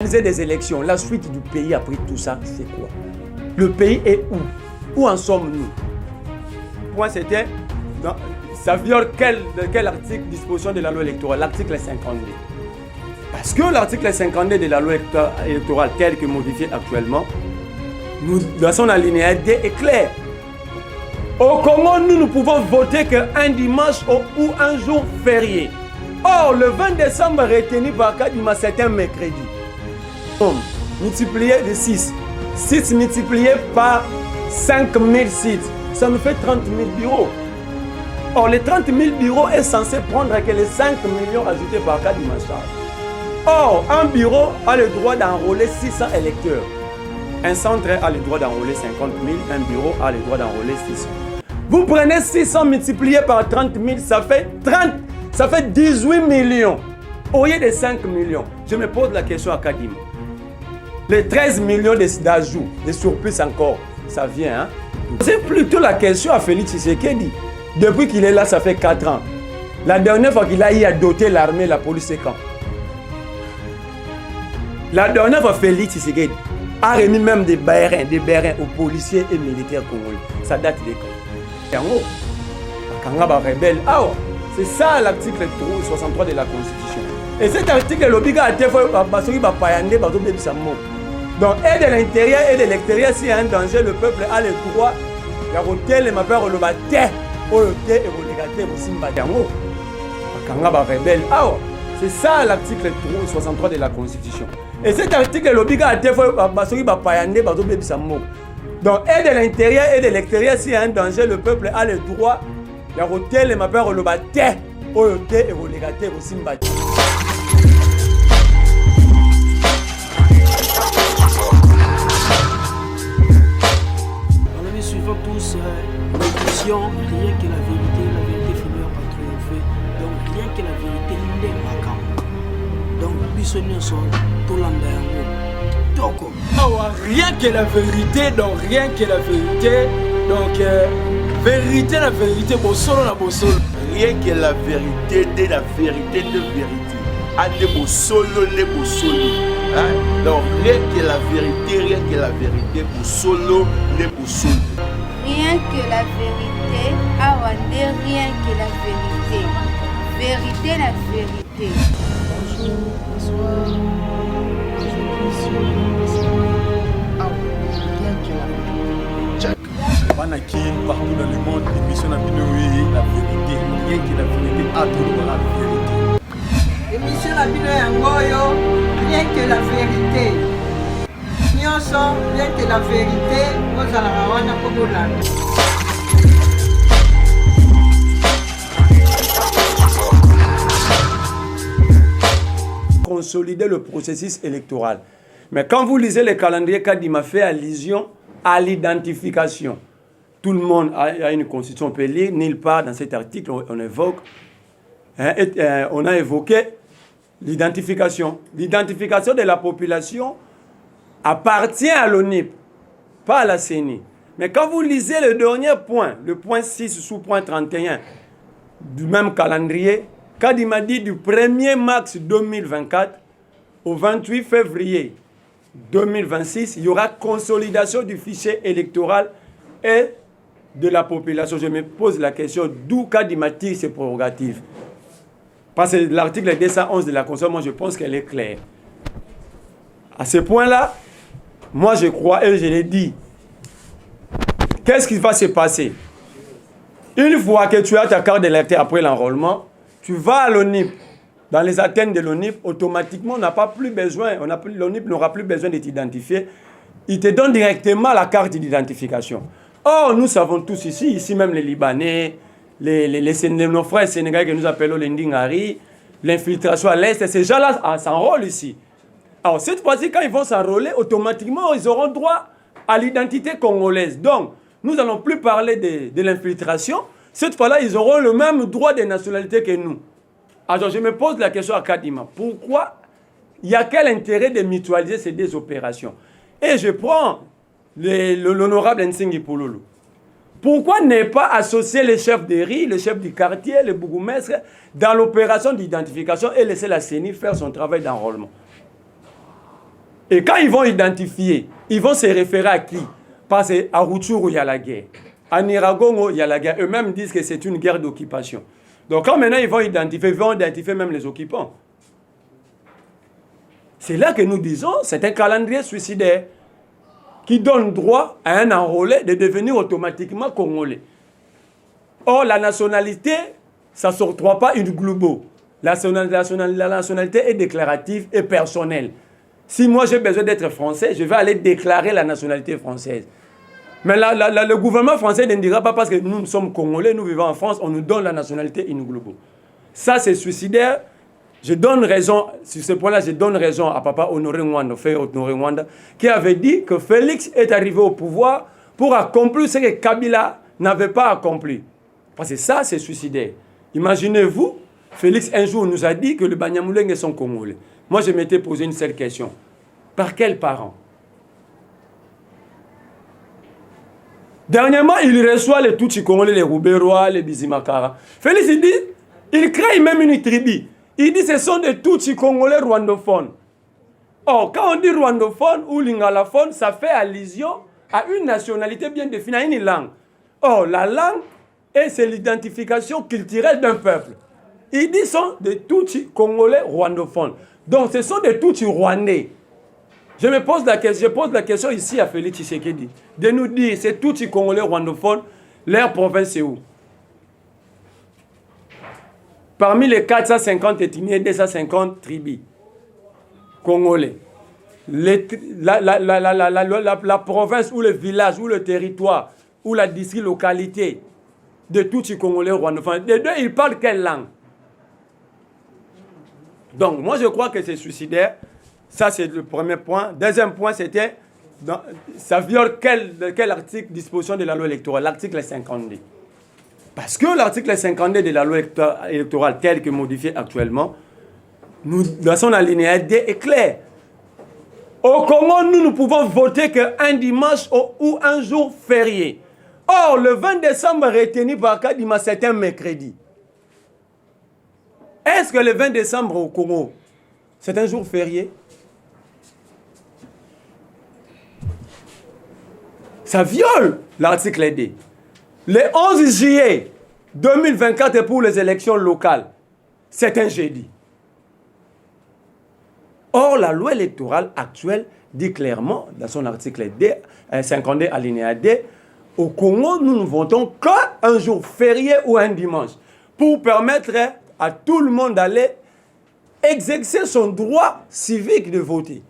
Des élections, la suite du pays après tout ça, c'est quoi? Le pays est où? Où en sommes-nous? Point c'était, ça viole quel article, disposition de la loi électorale? L'article 52. Parce que l'article 52 de la loi électorale tel que modifié actuellement, dans son alinéa D est clair. Au Congo, nous ne pouvons voter qu'un dimanche ou un jour férié. Or, le 20 décembre retenu par Kadima, c'est un mercredi. Multiplié de 6. 6 multiplié par 5000 sites. Ça nous fait 30 000 bureaux. Or, les 30 000 bureaux est censé prendre que les 5 millions ajoutés par Kadima charge. Or, un bureau a le droit d'enrôler 600 électeurs. Un centre a le droit d'enrôler 50 000. Un bureau a le droit d'enrôler 600. Vous prenez 600 multiplié par 30 000, ça fait 18 millions. Au lieu de 5 millions, je me pose la question à Kadima. Les 13 millions d'ajouts, de surplus encore, ça vient. Hein? C'est plutôt la question à Félix Tshisekedi. Depuis qu'il est là, ça fait 4 ans. La dernière fois qu'il a eu à doter l'armée, la police, c'est quand? La dernière fois, Félix Tshisekedi a remis même des bérins aux policiers et militaires congolais. Ça date de quand? C'est ça l'article 63 de la Constitution. Et cet article, l'obliga a été fait par donc, et de l'intérieur et de l'extérieur, s'il y a un danger, le peuple a le droit de voter les mapeurs au lobaté, au loté et au légaté, au simbadango. C'est ça l'article 63 de la Constitution. Et cet article, l'obliga a été fait par donc, et de l'intérieur et de l'extérieur, s'il y a un danger, le peuple a le droit de voter les mapeurs au lobaté, au loté et au légaté, au simbadango. Tous l'émission, rien que la vérité finira par triompher. Donc rien que la vérité n'est pas comme. Donc bisogna sont tout l'endermo. Donc rien que la vérité, donc rien que la vérité, donc vérité la vérité, bossolo la bossolo. Rien que la vérité de la vérité de vérité. A de bossolo les bossolo. Hein? Donc rien que la vérité, bossolo les bossolo. Rien que la vérité, Awande, rien que la vérité. Vérité, la vérité. Bonjour, bonsoir. Aujourd'hui, sur rien que la vérité. Panakin, partout dans le monde, l'émission Nabinoé, la vérité. Rien que la vérité, à tout le la vérité. Émission Nabinoé Angoyo, rien que la vérité. Bien que la vérité, vous allez consolider le processus électoral. Mais quand vous lisez le calendrier, Kadima fait allusion à l'identification. Tout le monde a une constitution, on peut lire, nulle part dans cet article, on évoque, on a évoqué l'identification. L'identification de la population appartient à l'ONIP, pas à la CENI. Mais quand vous lisez le dernier point, le point 6 sous point 31 du même calendrier, Kadima dit du 1er mars 2024 au 28 février 2026, il y aura consolidation du fichier électoral et de la population. Je me pose la question d'où Kadima tire ses prérogatives. Parce que l'article 211 de la Constitution, moi je pense qu'elle est claire. À ce point-là, moi je crois et je l'ai dit. Qu'est-ce qui va se passer? Une fois que tu as ta carte d'électeur après l'enrôlement, tu vas à l'ONIP. Dans les antennes de l'ONIP, automatiquement, on n'a pas plus besoin, l'ONIP n'aura plus besoin de t'identifier. Il te donne directement la carte d'identification. Or, nous savons tous ici même les Libanais, nos frères sénégalais que nous appelons les Ndingari, l'infiltration à l'Est, ces gens-là s'enrôlent ici. Alors, cette fois-ci, quand ils vont s'enrôler, automatiquement, ils auront droit à l'identité congolaise. Donc, nous n'allons plus parler de l'infiltration. Cette fois-là, ils auront le même droit de nationalité que nous. Alors, je me pose la question à Kadima. Pourquoi il y a quel intérêt de mutualiser ces deux opérations? Et je prends l'honorable Nsingi Pouloulou. Pourquoi ne pas associer les chefs de riz, les chefs du quartier, les bourgmestres dans l'opération d'identification et laisser la CENI faire son travail d'enrôlement? Et quand ils vont identifier, ils vont se référer à qui? Parce qu'à Rutshuru, il y a la guerre. À Niragongo, il y a la guerre. Eux-mêmes disent que c'est une guerre d'occupation. Donc quand maintenant ils vont identifier même les occupants. C'est là que nous disons, c'est un calendrier suicidaire qui donne droit à un enrôlé de devenir automatiquement congolais. Or, la nationalité, ça ne s'octroie pas une globo. La nationalité est déclarative et personnelle. Si moi j'ai besoin d'être français, je vais aller déclarer la nationalité française. Mais le gouvernement français ne dira pas parce que nous sommes congolais, nous vivons en France, on nous donne la nationalité in globo. Ça c'est suicidaire. Je donne raison, sur ce point-là, je donne raison à papa Honoré Nwanda, qui avait dit que Félix est arrivé au pouvoir pour accomplir ce que Kabila n'avait pas accompli. Parce que ça, c'est suicidaire. Imaginez-vous, Félix un jour nous a dit que les Banyamulenge sont congolais. Moi, je m'étais posé une seule question. Par quels parents? Dernièrement, il reçoit les Tutsi congolais, les Rouberois, les Bizimakara. Félix, il dit, il crée même une tribu. Il dit que ce sont des Tutsi congolais rwandophones. Or, quand on dit rwandophone ou lingalaphone, ça fait allusion à une nationalité bien définie, à une langue. Or, la langue, c'est l'identification culturelle d'un peuple. Il dit que ce sont des Tutsi congolais rwandophones. Donc, ce sont des Tutsi rwandais. Je pose la question ici à Félix Tshisekedi, de nous dire, ces Tutsi congolais rwandophones, leur province c'est où? Parmi les 450 ethnies, 250 tribus congolais, la province ou le village ou le territoire ou la district localité de Tutsi congolais rwandophones, les deux, ils parlent quelle langue? Donc, moi je crois que c'est suicidaire. Ça, c'est le premier point. Deuxième point, c'était, ça viole quel article, disposition de la loi électorale? L'article 52. Parce que l'article 52 de la loi électorale, tel que modifié actuellement, dans son alinéa D est clair. Au Congo, nous ne pouvons voter qu'un dimanche ou un jour férié. Or, le 20 décembre retenu par Kadima, c'est un mercredi. Est-ce que le 20 décembre au Congo, c'est un jour férié? Ça viole l'article D. Le 11 juillet 2024 pour les élections locales, c'est un jeudi. Or, la loi électorale actuelle dit clairement, dans son article D, 52 alinéa D, au Congo, nous ne votons qu'un jour férié ou un dimanche, pour permettre à tout le monde d'aller exercer son droit civique de voter.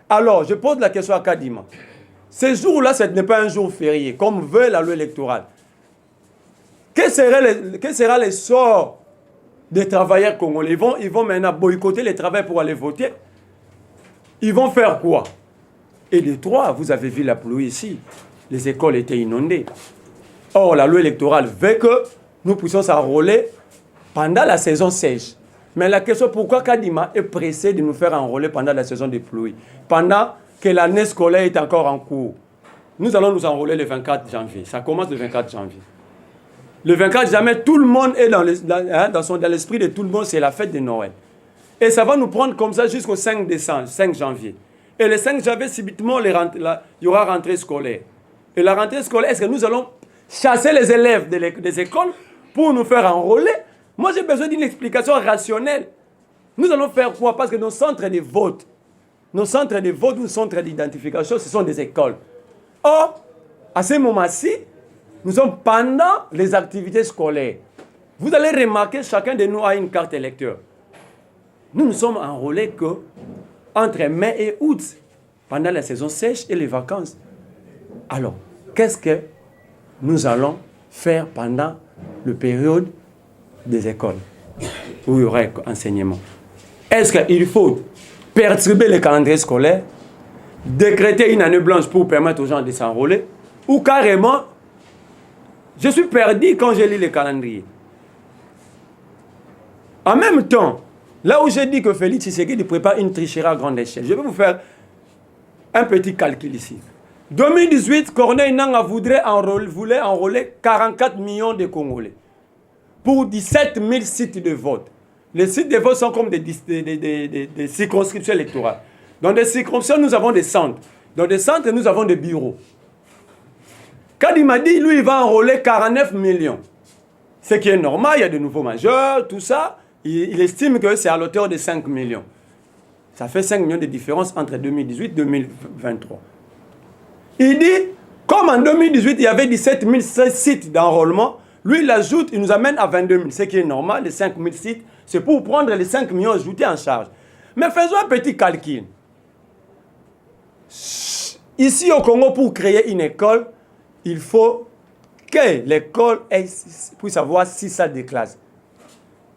Alors, je pose la question à Kadima. Ce jour-là, ce n'est pas un jour férié, comme veut la loi électorale. Quel sera le sort des travailleurs congolais? Ils vont maintenant boycotter les travailleurs pour aller voter. Ils vont faire quoi? Et les trois, vous avez vu la pluie ici. Les écoles étaient inondées. Or, la loi électorale veut que nous puissions s'enrôler pendant la saison sèche. Mais la question, pourquoi Kadima est pressé de nous faire enrôler pendant la saison des pluies? Pendant que l'année scolaire est encore en cours. Nous allons nous enrôler le 24 janvier. Ça commence le 24 janvier. Le 24 janvier, tout le monde est dans l'esprit de tout le monde, c'est la fête de Noël. Et ça va nous prendre comme ça jusqu'au 5 décembre, 5 janvier. Et le 5 janvier, subitement, il y aura rentrée scolaire. Et la rentrée scolaire, est-ce que nous allons chasser les élèves des écoles pour nous faire enrôler? Moi, j'ai besoin d'une explication rationnelle. Nous allons faire quoi? Parce que nos centres de vote, nos centres d'identification, ce sont des écoles. Or, à ce moment-ci, nous sommes pendant les activités scolaires. Vous allez remarquer, chacun de nous a une carte électeur. Nous ne sommes enrôlés qu'entre mai et août, pendant la saison sèche et les vacances. Alors, qu'est-ce que nous allons faire pendant la période des écoles, où il y aura enseignement? Est-ce qu'il faut perturber le calendrier scolaire, décréter une année blanche pour permettre aux gens de s'enrôler, ou carrément, je suis perdu quand je lis le calendrier. En même temps, là où j'ai dit que Félix Tshisekedi prépare une tricherie à grande échelle, je vais vous faire un petit calcul ici. 2018, Corneille Nangaa voulait enrôler 44 millions de Congolais pour 17 000 sites de vote. Les sites de vote sont comme des circonscriptions électorales. Dans des circonscriptions, nous avons des centres. Dans des centres, nous avons des bureaux. Quand il m'a dit, lui, il va enrôler 49 millions. Ce qui est normal, il y a de nouveaux majeurs, tout ça. Il estime que c'est à l'auteur de 5 millions. Ça fait 5 millions de différence entre 2018 et 2023. Il dit, comme en 2018, il y avait 17 000 sites d'enrôlement, lui, il ajoute, il nous amène à 22 000. Ce qui est normal, les 5 000 sites, c'est pour prendre les 5 millions ajoutés en charge. Mais faisons un petit calcul. Ici au Congo, pour créer une école, il faut que l'école puisse avoir 6 salles de classe.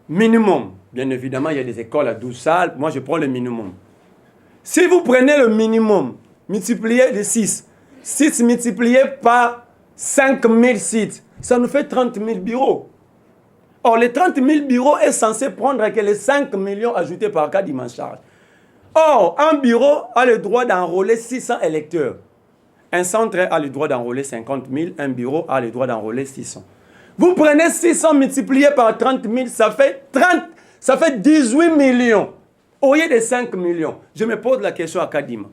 Minimum. Bien évidemment, il y a des écoles à 12 salles. Moi, je prends le minimum. Si vous prenez le minimum, multiplié de 6, 6 multiplié par 5 000 sites, ça nous fait 30 000 bureaux. Or, les 30 000 bureaux est censé prendre que les 5 millions ajoutés par cas en charge. Or, un bureau a le droit d'enrôler 600 électeurs. Un centre a le droit d'enrôler 50 000. Un bureau a le droit d'enrôler 600. Vous prenez 600 multiplié par 30 000, ça fait 18 millions. Au lieu de 5 millions. Je me pose la question à Kadima.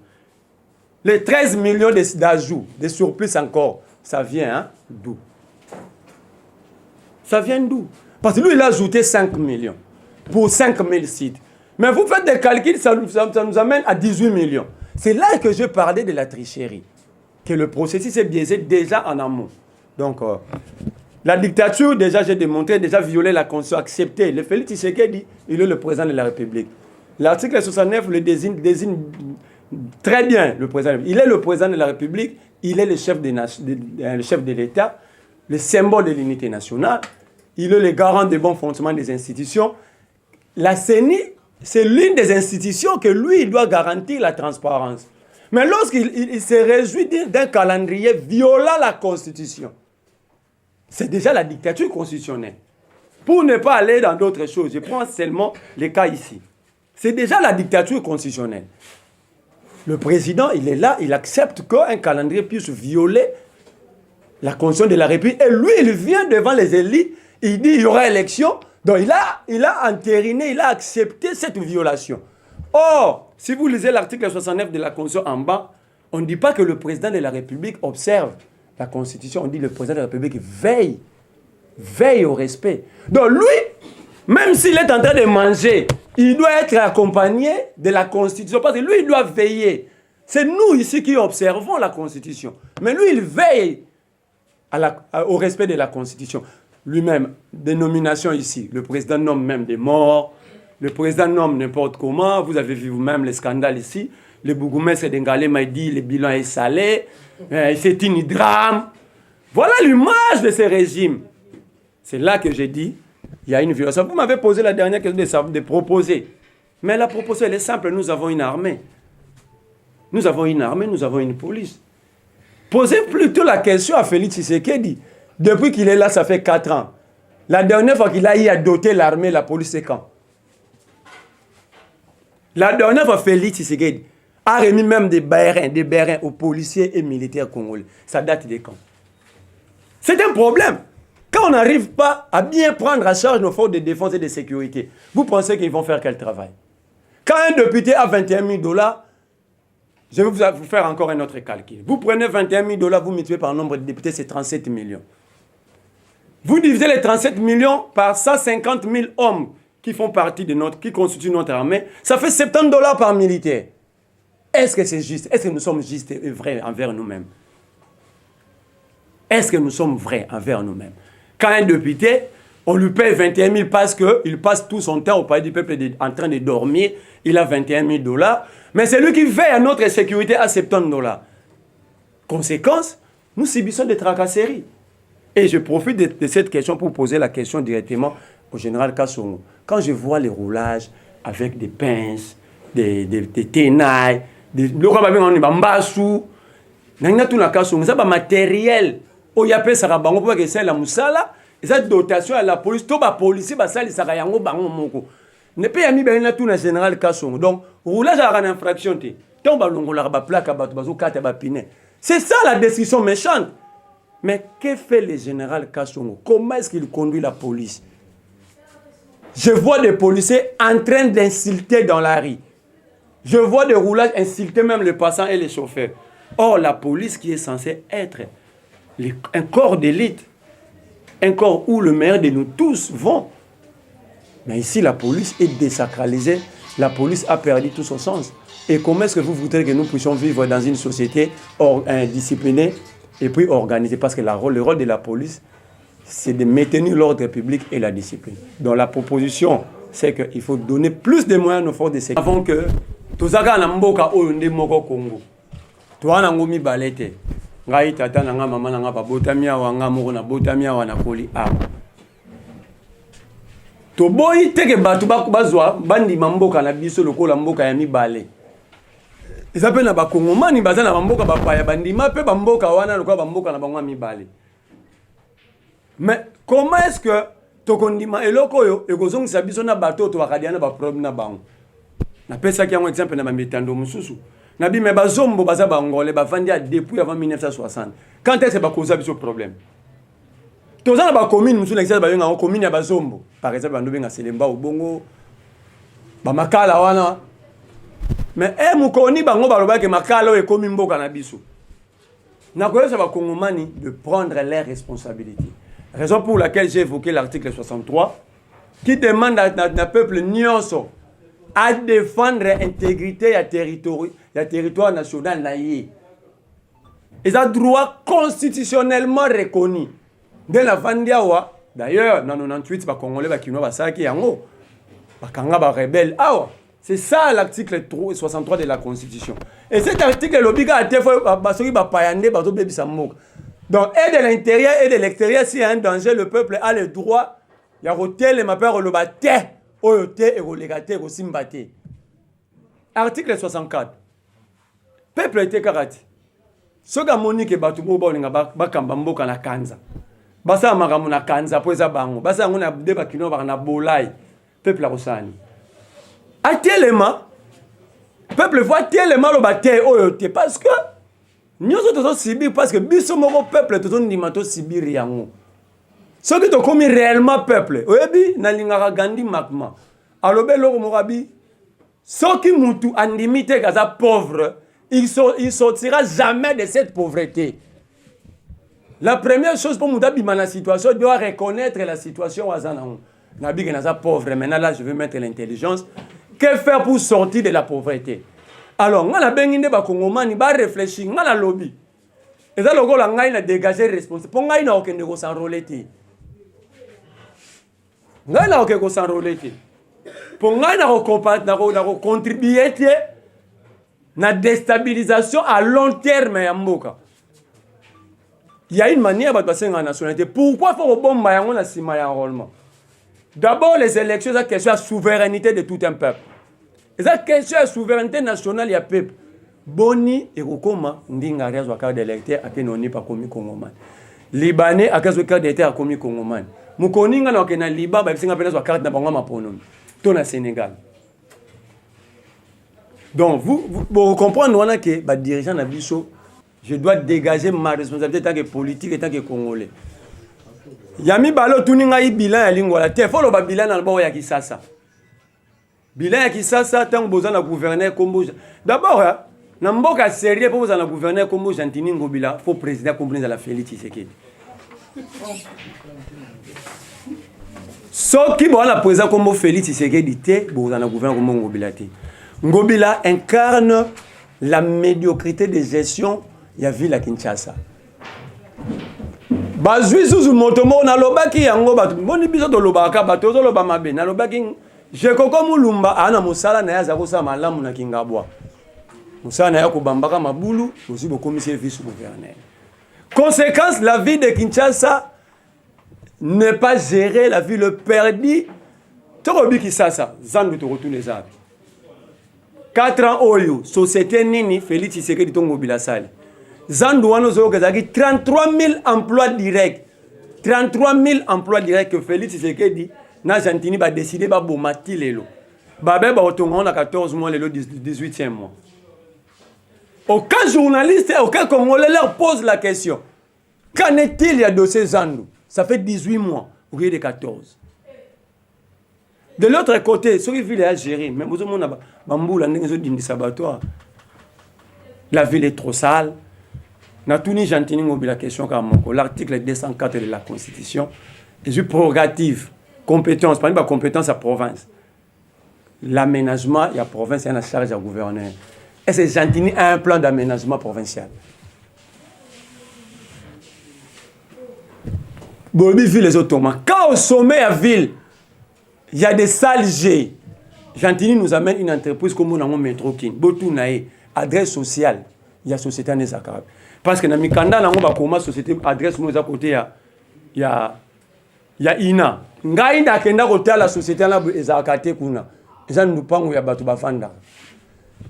Les 13 millions d'ajouts, de surplus encore, ça vient d'où? Ça vient d'où? Parce que lui, il a ajouté 5 millions pour 5 000 sites. Mais vous faites des calculs, ça nous amène à 18 millions. C'est là que je parlais de la tricherie. Que le processus est biaisé déjà en amont. Donc, la dictature, déjà, j'ai démontré, déjà violé la Constitution, accepté. Le Félix Tshisekedi, il est le président de la République. L'article 69 le désigne très bien, le président. Il est le président de la République, il est le chef de l'État, le symbole de l'unité nationale. Il est le garant des bons fonctionnements des institutions. La CENI, c'est l'une des institutions que lui, il doit garantir la transparence. Mais lorsqu'il se réjouit d'un calendrier violant la Constitution, c'est déjà la dictature constitutionnelle. Pour ne pas aller dans d'autres choses, je prends seulement les cas ici. C'est déjà la dictature constitutionnelle. Le président, il est là, il accepte qu'un calendrier puisse violer la Constitution de la République. Et lui, il vient devant les élites, il dit il y aura élection. Donc il a entériné, il a accepté cette violation. Or, si vous lisez l'article 69 de la Constitution en bas, on ne dit pas que le président de la République observe la Constitution, on dit que le président de la République veille au respect. Donc lui, même s'il est en train de manger, il doit être accompagné de la Constitution, parce que lui, il doit veiller. C'est nous ici qui observons la Constitution. Mais lui, il veille au respect de la Constitution. Lui-même, des nominations ici. Le président nomme même des morts. Le président nomme n'importe comment. Vous avez vu vous-même les scandales ici. Le bourgmestre d'Engale m'a dit le bilan est salé. C'est une drame. Voilà l'image de ce régime. C'est là que j'ai dit, il y a une violation. Vous m'avez posé la dernière question de proposer. Mais la proposition, elle est simple. Nous avons une armée. Nous avons une armée, nous avons une police. Posez plutôt la question à Félix Tshisekedi. Depuis qu'il est là, ça fait 4 ans. La dernière fois qu'il a eu à doter l'armée, la police, c'est quand? La dernière fois, Félix Tshisekedi a remis même des bérins aux policiers et militaires congolais. Ça date de quand? C'est un problème. Quand on n'arrive pas à bien prendre en charge nos forces de défense et de sécurité, vous pensez qu'ils vont faire quel travail? Quand un député a 21 000 $, je vais vous faire encore un autre calcul. Vous prenez 21 000 $, vous multipliez par le nombre de députés, c'est 37 millions. Vous divisez les 37 millions par 150 000 hommes qui font partie qui constituent notre armée, ça fait 70 $ par militaire. Est-ce que c'est juste? Est-ce que nous sommes justes et vrais envers nous-mêmes? Est-ce que nous sommes vrais envers nous-mêmes? Quand un député, on lui paye 21 000 parce qu'il passe tout son temps au palais du peuple en train de dormir, il a 21 000 $, mais c'est lui qui veille à notre sécurité à 70 $. Conséquence, nous subissons des tracasseries. Et je profite de cette question pour poser la question directement au général Kassongo. Quand je vois les roulages avec des pinces, des tenailles, des mbassou, c'est pas matériel. Il y a pas ça bango pour que c'est la musala, et cette dotation à la police, tout ba policier ba sali ça yango bango moko. Ne peut y a tout na général Kassongo. Donc roulage à une infraction té. Ton ba longola ba plaque ba bazo kata ba piné. C'est ça la décision méchante. Mais que fait le général Kassongo? Comment est-ce qu'il conduit la police? Je vois des policiers en train d'insulter dans la rue. Je vois des roulages insulter même les passants et les chauffeurs. Or, la police qui est censée être un corps d'élite, un corps où le meilleur de nous tous vont. Mais ici, la police est désacralisée. La police a perdu tout son sens. Et comment est-ce que vous voudrez que nous puissions vivre dans une société disciplinée et puis organisée? Parce que le rôle de la police, c'est de maintenir l'ordre public et la discipline. Donc la proposition, c'est qu'il faut donner plus de moyens aux forces de sécurité. Avant que tout ça, on a mboka oyonde moko Congo. Toi, on a ngomi balete. Ngai tata nanga mama nanga ba botamia wanga moko na botamia wana koli a. To boyi teke batu bazwa bandi mboka na biso lokola mboka ya mibale. Ils na ba kongomani baza na mboka ba paya bandi mape ba mboka wana lokola ba mboka na bango mibale. Mais comment est-ce que tokondima eloko yo ekozongisa biso na bato to bakadiana ba problème na bango? Na pesa ki yango exemple na bamitando mususu. Na bi me bazombo baza bangolais bafandi depuis avant 1960. Quand est-ce que ba cause biso problème? Toza na ba commune mususu na kisa ba yenga commune ya bazombo. Par exemple bando benga Selemba Obongo ba makala wana. Mais mukoni bango baloba ke makala o ekomi mboka na biso. Na koyesa ba kongomani de prendre leurs responsabilités. Raison pour laquelle j'ai évoqué l'article 63 qui demande à peuple nyonso à défendre l'intégrité du territoire national naïe. Ils ont droit constitutionnellement reconnu. Dès la Vandiawa, d'ailleurs, dans 98, les Congolais, les Kinois, les Saki, les Kanga, les rebelles. C'est ça l'article 63 de la Constitution. Et cet article, l'obliga a été fait donc, et de l'intérieur et de l'extérieur, s'il y a un danger, le peuple a le droit. Il y a le mapeur, le bate, oyote, et le légate, et simbate. Article 64. Peuple était karate. Ce que Monique et Batoubo Bolinga Bakambambo kana Kanza. Basa Maramuna Kanza, Poesa Bango. Basa Mona Deba Kino Barana Bolai. Peuple Rosani. A tellement, peuple voit tellement le bate, oyote, parce que nous sommes sibir parce que biso moko peuple tout ndimato sibir yango. Ce qui to komi réellement peuple. Oyebi na lingaka Gandhi makma. Alobe loko morabi. Ce qui mutu andimite kaza pauvre, il sortira jamais de cette pauvreté. La première chose pour mudabi mana situation, doit reconnaître la situation azana. Nabi que naza pauvre, maintenant là je veux mettre l'intelligence. Que faire pour sortir de la pauvreté? Alors, on a bien ba Congomani ba réfléchir, on a lobby. Et ça logo la ngai na dégager responsable. Pour ngai na okende ko s'enrôler té. Ngai na okende ko s'enrôler té. Pour ngai na ko contribuer té na déstabilisation à long terme ya mboka. Il y a une manière de passer en nationalité. Pourquoi faut bomba yango na sima ya enrôlement? D'abord les élections, c'est question de souveraineté de tout un peuple. Et ça, question de souveraineté nationale, il y a peuple. Boni et Rokoma, Ndinga Rezo carte d'électeur, à Kenoni pas commis Congoman. Libanais, à carte d'électeur, à commis Congoman. Moukoninga, n'a qu'un Liban, bah, c'est un peu la carte d'Abangama pour nous. Tout au Sénégal. Donc, vous comprenez, nous, que les dirigeants de Bisso, je dois dégager ma responsabilité en tant que politique et en tant que Congolais. Yami Balo, tout le monde a un bilan à l'Ingola. Il faut le bilan dans le bord de Kisasa. Bilan à Kisasa, tant que vous avez un gouverneur comme vous. D'abord, dans le cas sérieux, pour vous avez un gouverneur comme vous, Jantini Ngobila, il faut président comme vous, la Félix Tshisekedi. Ce qui est le président comme Félix Tshisekedi, vous avez un gouverneur comme Ngobila. Ngobila incarne la médiocrité de gestion de la ville à Kinshasa. Bazui suzu motomo na lobaki yango batu boni biso to lobaka bato to loba mabe na lobaki je koko mulumba ana musala na yaza kosa malamu na kingabwa musala na yako bambaka mabulu aussi commissaire vice gouverneur. Conséquence, la ville de Kinshasa n'est pas gérée, la ville perdue. Torobi Kisasa zandu to retourne les arbres 4 ans oyo société nini Félix Tshisekedi tongo bilasali Zandouano Zogo 33 000 emplois directs. 33 000 emplois directs que Félix Tshisekedi n'a Jantini va décider de bomati lelo. Babé ba otonga na 14 mois le 18e mois. Aucun journaliste, aucun Congolais leur pose la question. Qu'en est-il il y a de ces Zandou? Ça fait 18 mois au lieu de 14. De l'autre côté, ceux qui veulent gérer, même vous avez la ville est trop sale. L'article 204 de la Constitution est une prérogative, compétence, pas une compétence à province. L'aménagement, il y a province, il y a la charge à gouverneur. Est-ce que Gentini a un plan d'aménagement provincial? Bolobi ville les Ottomans. Quand au sommet à ville, il y a des salles G. Gentini nous amène une entreprise comme on a métro kin. Botounae, adresse sociale. Il y a société en Ezakarabe. Parce que dans Mikanda, on va commencer société adresse nous à côté il y a Ina. Ngaïda kenda côté la société là Ezakate kuna. Ils nous pas où il y a batu bafanda.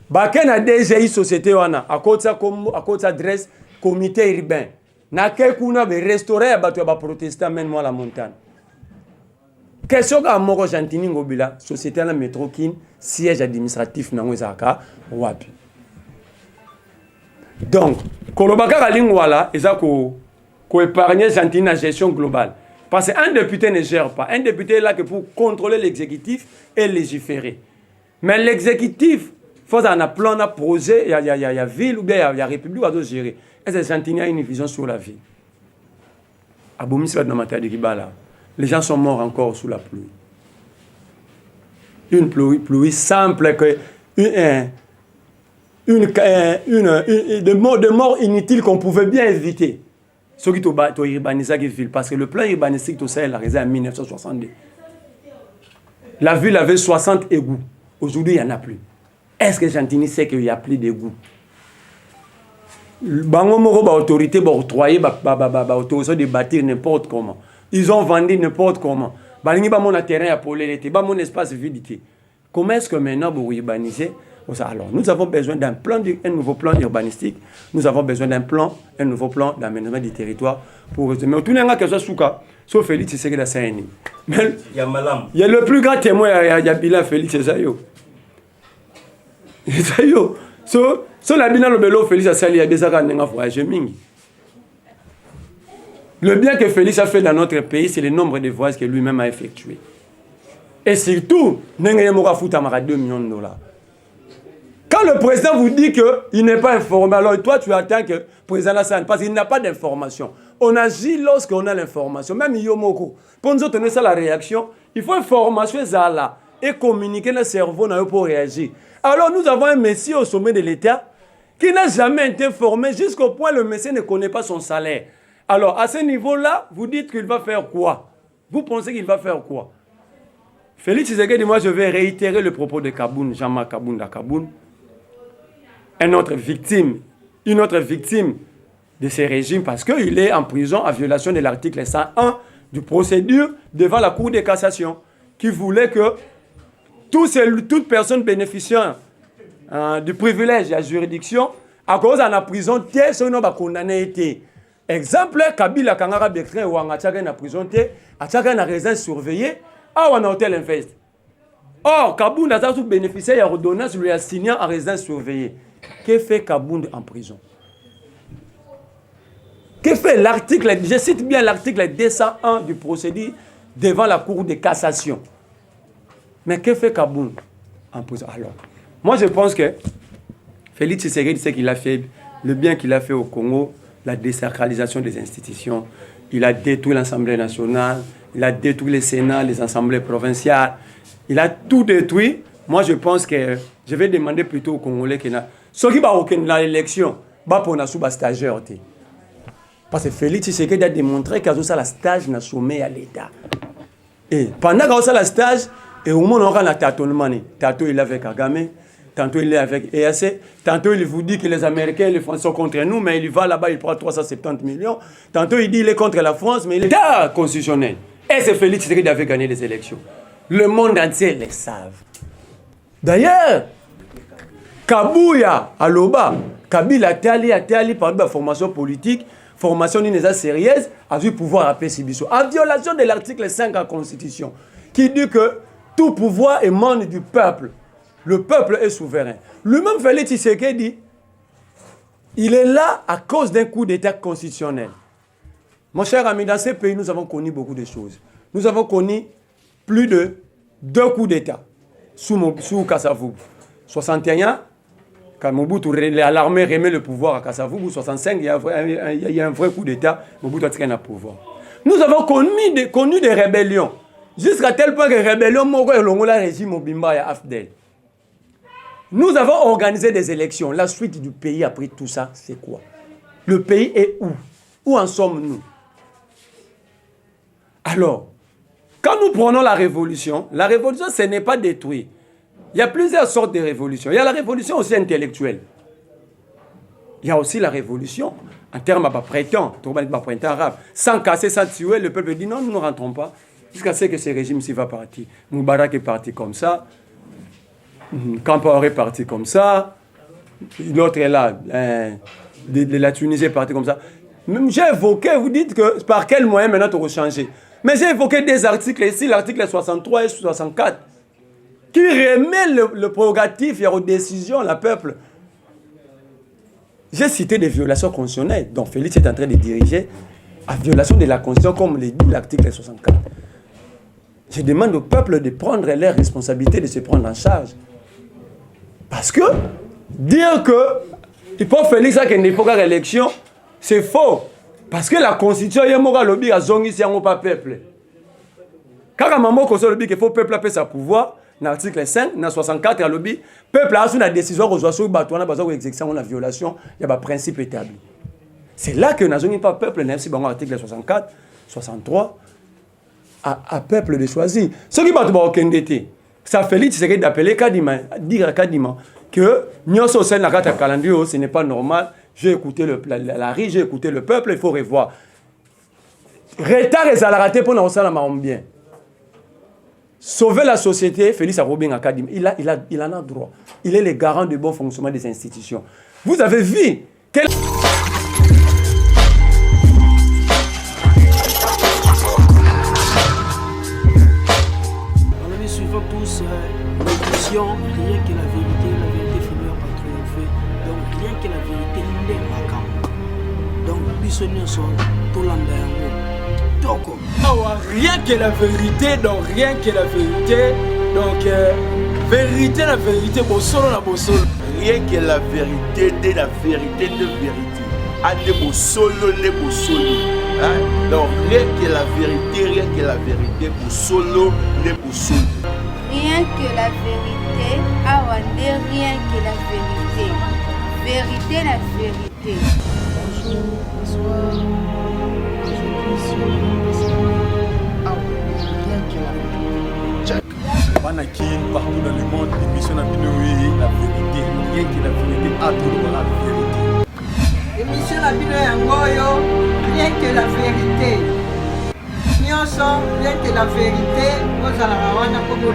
Baken a déjà une société wana à côté adresse comité urbain. Na kuna be restaurer batu ba protestant même moi la montagne. Question à Moko Gentini Ngobila, société la métro kin siège administratif nango Ezaka wapi. Donc, Kolobaka Kalingwala, ils ont épargné Gentini la gestion globale. Parce qu'un député ne gère pas. Un député est là que pour contrôler l'exécutif et légiférer. Mais l'exécutif, il faut un plan, un projet, il y a ville ou bien il y a république à gérer. Et c'est Gentini a une vision sur la ville. À Bomisla dans matière de Kibala, les gens sont morts encore sous la pluie. Une pluie simple que de mort inutile qu'on pouvait bien éviter. Ce qui est urbanisé la ville. Parce que le plan urbanistique, tout ça, il a réalisé en 1962. La ville avait 60 égouts. Aujourd'hui, il n'y en a plus. Est-ce que Gentini sait qu'il n'y a plus d'égouts? L'autorité va octroyer de bâtir n'importe comment. Ils ont vendu n'importe comment. Ils ont un terrain à poler, ils ont un espace vide. Comment est-ce que maintenant vous urbanisez? Alors, nous avons besoin d'un nouveau plan urbanistique. Nous avons besoin un nouveau plan d'aménagement du territoire pour résumer. Tout le monde a souka, sauf Félix Tshisekedi la CNI. Il y a le plus grand témoin, il y a Bila Félix Zayo. Zayo. So la Bila le belo Félix Tshisekedi, il y a des arrêts à voyager mingi. Le bien que Félix a fait dans notre pays, c'est le nombre de voyages que lui-même a effectué. Et surtout, il y a 2 millions de dollars. Quand le président vous dit qu'il n'est pas informé, alors toi tu attends que le président Lassane, parce qu'il n'a pas d'information. On agit lorsqu'on a l'information. Même Yomoko, pour nous donner ça la réaction, il faut information là et communiquer le cerveau pour réagir. Alors nous avons un messie au sommet de l'État qui n'a jamais été formé jusqu'au point où le messie ne connaît pas son salaire. Alors à ce niveau-là, vous dites qu'il va faire quoi? Vous pensez qu'il va faire quoi? Félix Tshisekedi, moi je vais réitérer le propos de Kaboun, Jean-Marc Kaboun d'Akaboun. Une autre victime de ces régimes parce qu'il est en prison à violation de l'article 101 du procédure devant la Cour de cassation qui voulait que toute personne bénéficiant du privilège de la juridiction à cause de la prison, sinon va condamner. Exemple, Kabila Kangara Bekrin ou Angachaka na prison, Achaka na résidence surveillée, à un hôtel invest. Or, Kaboun a bénéficié de la redonnance lui assignant en résidence surveillée. Que fait Kabound en prison? Que fait l'article, je cite bien l'article 201 du procédure devant la Cour de cassation. Mais que fait Kabound en prison? Alors, moi je pense que Félix Tshisekedi, ce qu'il a fait, le bien qu'il a fait au Congo, la désacralisation des institutions, il a détruit l'Assemblée nationale, il a détruit le Sénat, les assemblées provinciales, il a tout détruit. Moi je pense que je vais demander plutôt aux Congolais qu'il y a ceux qui vont dans l'élection, pour nous sous stagiaire. Parce que Félix Tshisekedi a démontré qu'il y a un stage dans le sommet à l'État. Et pendant qu'il y a un stage, et au moment où on a tâtonnement, tantôt il est avec Kagame, tantôt il est avec EAC, tantôt il vous dit que les Américains et les Français sont contre nous, mais il va là-bas, il prend 370 millions. Tantôt il dit qu'il est contre la France, mais il est constitutionnel. Et c'est Félix Tshisekedi qui avait gagné les élections. Le monde entier les savent. D'ailleurs, Kabouya, Aloba, Kabila Tali par la formation politique, formation sérieuse, a vu pouvoir appeler Sibiso. En violation de l'article 5 de la Constitution, qui dit que tout pouvoir émane du peuple. Le peuple est souverain. Lui-même, Félix Tshisekedi, il est là à cause d'un coup d'État constitutionnel. Mon cher ami, dans ces pays, nous avons connu beaucoup de choses. Nous avons connu plus de 2 coups d'État sous Kasavubu. 61, quand Mobutu, l'armée remet le pouvoir à Kasavubu. 65, il y a un vrai coup d'État. Mobutu a tiré le pouvoir. Nous avons connu des rébellions. Jusqu'à tel point que les rébellions ont le régime Mobimba et Afdel. Nous avons organisé des élections. La suite du pays après tout ça, c'est quoi? Le pays est où? Où en sommes-nous? Alors, quand nous prenons la révolution, ce n'est pas détruire. Il y a plusieurs sortes de révolutions. Il y a la révolution aussi intellectuelle. Il y a aussi la révolution en termes de printemps arabe. Sans casser, sans tuer, le peuple dit non, nous ne rentrons pas. Jusqu'à ce que ce régime-ci va partir. Moubarak est parti comme ça. Kampaoré est parti comme ça. L'autre est là. De la Tunisie est parti comme ça. Même j'ai évoqué, vous dites que par quel moyen maintenant tu vas changer. Mais j'ai évoqué des articles ici, l'article 63 et 64, qui remet le prérogatif et aux décisions, la peuple. J'ai cité des violations constitutionnelles, dont Félix est en train de diriger, à violation de la Constitution, comme le dit l'article 64. Je demande au peuple de prendre leurs responsabilités, de se prendre en charge. Parce que dire que il faut Félix à qu'il faut qu'à l'élection, c'est faux. Parce que la Constitution, il y a un lobby à zongi si on pas peuple. Quand maman conseille le lobby qu'il faut peuple appeler sa pouvoir, dans l'article 5, dans 64, le lobby, peuple a une décision reçoit sur le besoin d'exécution la violation, il y a un principe établi. C'est là que nous pas peuple, dans l'article 64, 63, à peuple de choisir. Ce qui va te dire, ça fait c'est d'appeler Kadima, dire à Kadima que nous sommes au la carte calendrier, ce n'est pas normal. J'ai écouté la rue, j'ai écouté le peuple, il faut revoir. Retard et ça l'a raté pour nous bien. Sauver la société, Félix Arobin Akadim, il en a droit. Il est le garant du bon fonctionnement des institutions. Vous avez vu quel... Dans l'année suivante, tous, l'émission, rien que la vérité finira par triompher. Donc, rien que la vérité n'est pas comme. Donc, bisonnier sont tout l'endroit. Donc, rien que la vérité, donc rien que la vérité, donc vérité, la vérité, bon solo la bon solo. Rien que la vérité de la vérité de vérité. A de bon solo, de bon solo. Donc rien que la vérité, bon solo, de bon solo. Rien que la vérité, Awande, rien que la vérité. Vérité, la vérité. bonjour, bonsoir. Partout dans le monde, l'émission a la vérité, rien que la vérité, à tout la vérité. Émission la Bino Yangoyo, rien que la vérité. Nyonso, rien que la vérité, vous allez avoir un peu de